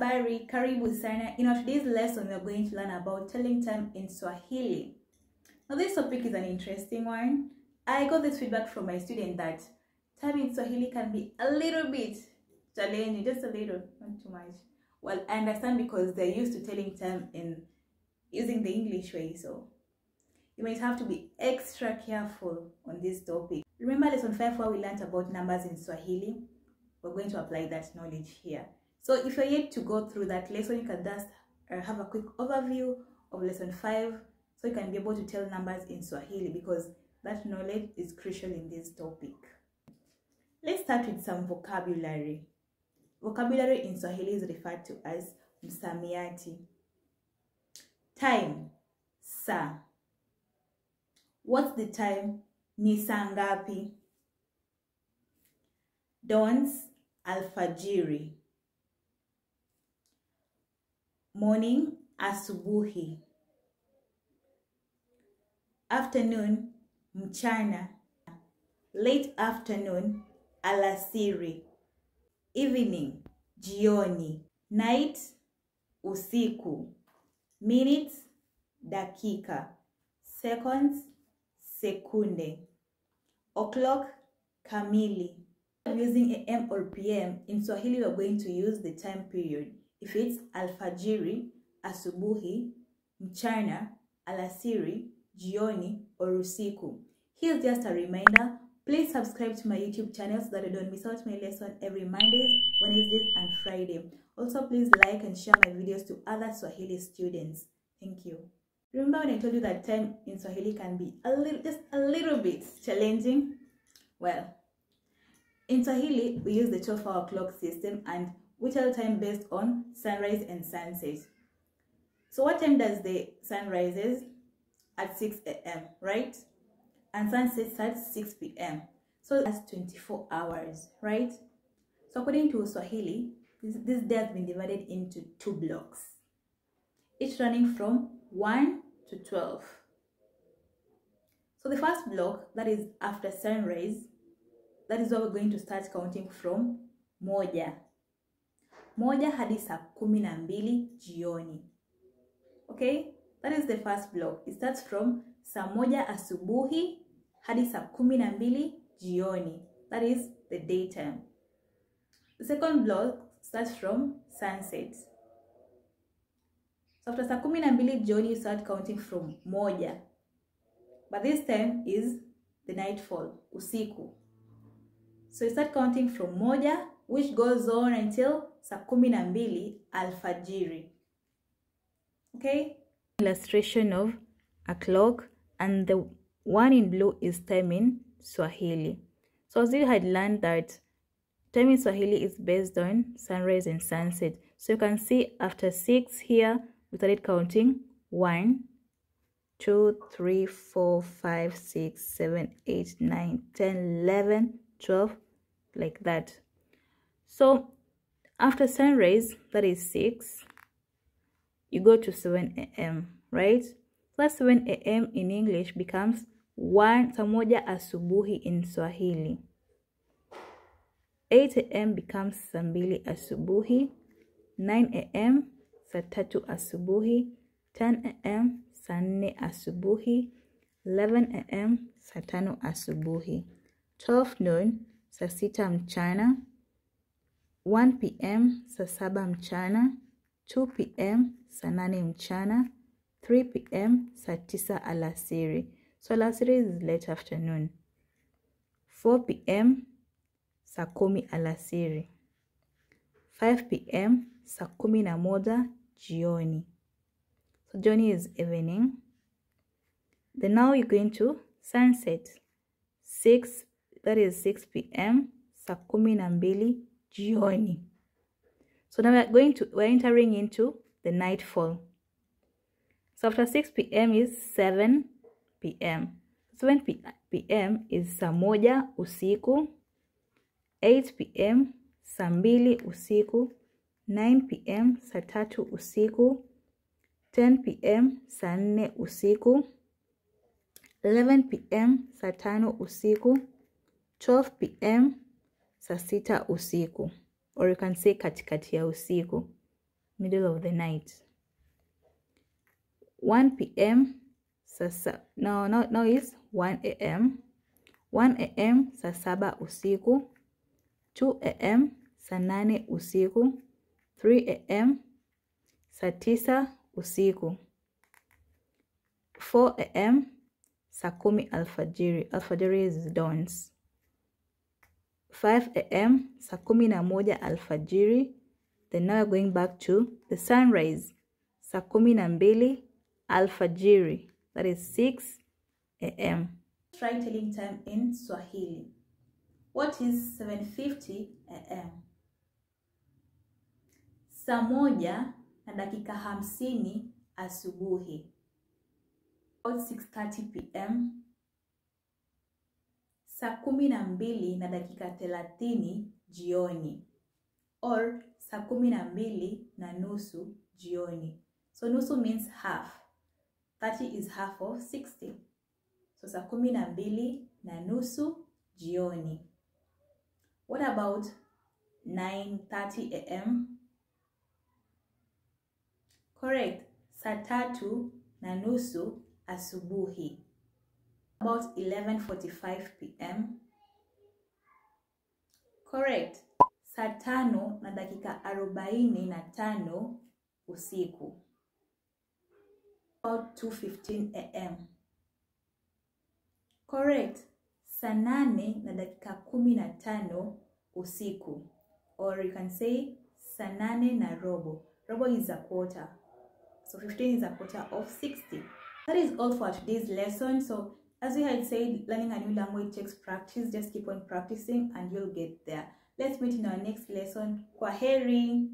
Habari, karibu sana. In today's lesson, we are going to learn about telling time in Swahili. Now, this topic is an interesting one. I got this feedback from my student that time in Swahili can be a little bit challenging, just a little, not too much. Well, I understand because they're used to telling time in using the English way, so you might have to be extra careful on this topic. Remember lesson 5 where we learned about numbers in Swahili? We're going to apply that knowledge here. So if you're yet to go through that lesson, you can just have a quick overview of lesson 5 so you can be able to tell numbers in Swahili, because that knowledge is crucial in this topic. Let's start with some vocabulary. Vocabulary in Swahili is referred to as msamiati. Time, saa. What's the time? Ni saa ngapi? Dawns, alfajiri. Morning, asubuhi. Afternoon, mchana. Late afternoon, alasiri. Evening, jioni. Night, usiku. Minutes, dakika. Seconds, sekunde. O'clock, kamili. Using AM or PM, in Swahili we are going to use the time period. If it's alfajiri, asubuhi, mchana, alasiri, jioni, or usiku. Here's just a reminder, please subscribe to my YouTube channel so that you don't miss out my lesson every Mondays, Wednesdays, and Friday. Also, please like and share my videos to other Swahili students. Thank you. Remember when I told you that time in Swahili can be just a little bit challenging? Well, in Swahili, we use the 12-hour clock system and we tell time based on sunrise and sunset. So what time does the sun rises? At 6 a.m., right? And sunset at 6 p.m. So that's 24 hours, right? So according to Swahili, this day has been divided into 2 blocks, each running from 1 to 12. So the first block, that is after sunrise, that is where we're going to start counting from moja hadi saa 12 jioni. Okay, that is the first block. It starts from saa 1 asubuhi hadi saa 12 jioni. That is the daytime. The second block starts from sunset. So after saa 12 jioni, you start counting from moja. But this time is the nightfall, usiku. So you start counting from moja, which goes on until saa 12 alfajiri. Okay? Illustration of a clock, and the one in blue is time in Swahili. So as you had learned that time in Swahili is based on sunrise and sunset. So you can see after 6 here, we started counting 1, 2, 3, 4, 5, 6, 7, 8, 9, 10, 11, 12, like that. So after sunrise, that is 6, you go to 7 a.m., right? So 7 a.m. in English becomes saa moja asubuhi in Swahili. 8 a.m. becomes saa 2 asubuhi. 9 a.m. saa 3 asubuhi. 10 a.m. saa 4 asubuhi. 11 a.m. saa 5 asubuhi. 12 noon saa 6 mchana. 1 p.m. saa 7 mchana. 2 p.m. saa 8 mchana. 3 p.m. saa 9 alasiri. So alasiri is late afternoon. 4 p.m. saa 10 alasiri. 5 p.m. saa 11 jioni. So jioni is evening. Then now you're going to sunset. 6, that is 6 p.m. saa 12 jioni. So now we're entering into the nightfall. So after 6 p.m. is 7 p.m. 7 p.m. is saa 1 usiku. 8 p.m. saa 2 usiku. 9 p.m. saa 3 usiku. 10 p.m. saa 4 usiku. 11 p.m. saa 5 usiku. 12 p.m. saa 6 usiku. Or you can say katikati ya usiku. middle of the night. 1 p.m. Now is 1 a.m. 1 a.m. saa 7 usiku. 2 a.m. saa 8 usiku. 3 a.m. saa 9 usiku. 4 a.m. saa 10 alfajiri. Alfajiri is dawns. 5 a.m. saa 11 alfajiri. Then now we're going back to the sunrise. Saa 12 alfajiri. That is 6 a.m. Try telling time in Swahili. What is 7:50 a.m.? Saa 1 na dakika 50 asubuhi. About 6:30 p.m. Saa 12 na dakika 30 jioni. Or saa 12 na nusu jioni. So nusu means half. 30 is half of 60. So saa 12 na nusu jioni. What about 9:30 a.m.? Correct. Saa 3 na nusu asubuhi. About 11:45 p.m. Correct. Saa 5 na dakika 45 usiku. About 2:15 a.m. Correct. Saa 8 na dakika 15 usiku. Or you can say saa 8 na robo. Robo is a quarter. So 15 is a quarter of 60. That is all for today's lesson. So as we had said, learning a new language takes practice. Just keep on practicing and you'll get there. Let's meet in our next lesson. Kwaheri.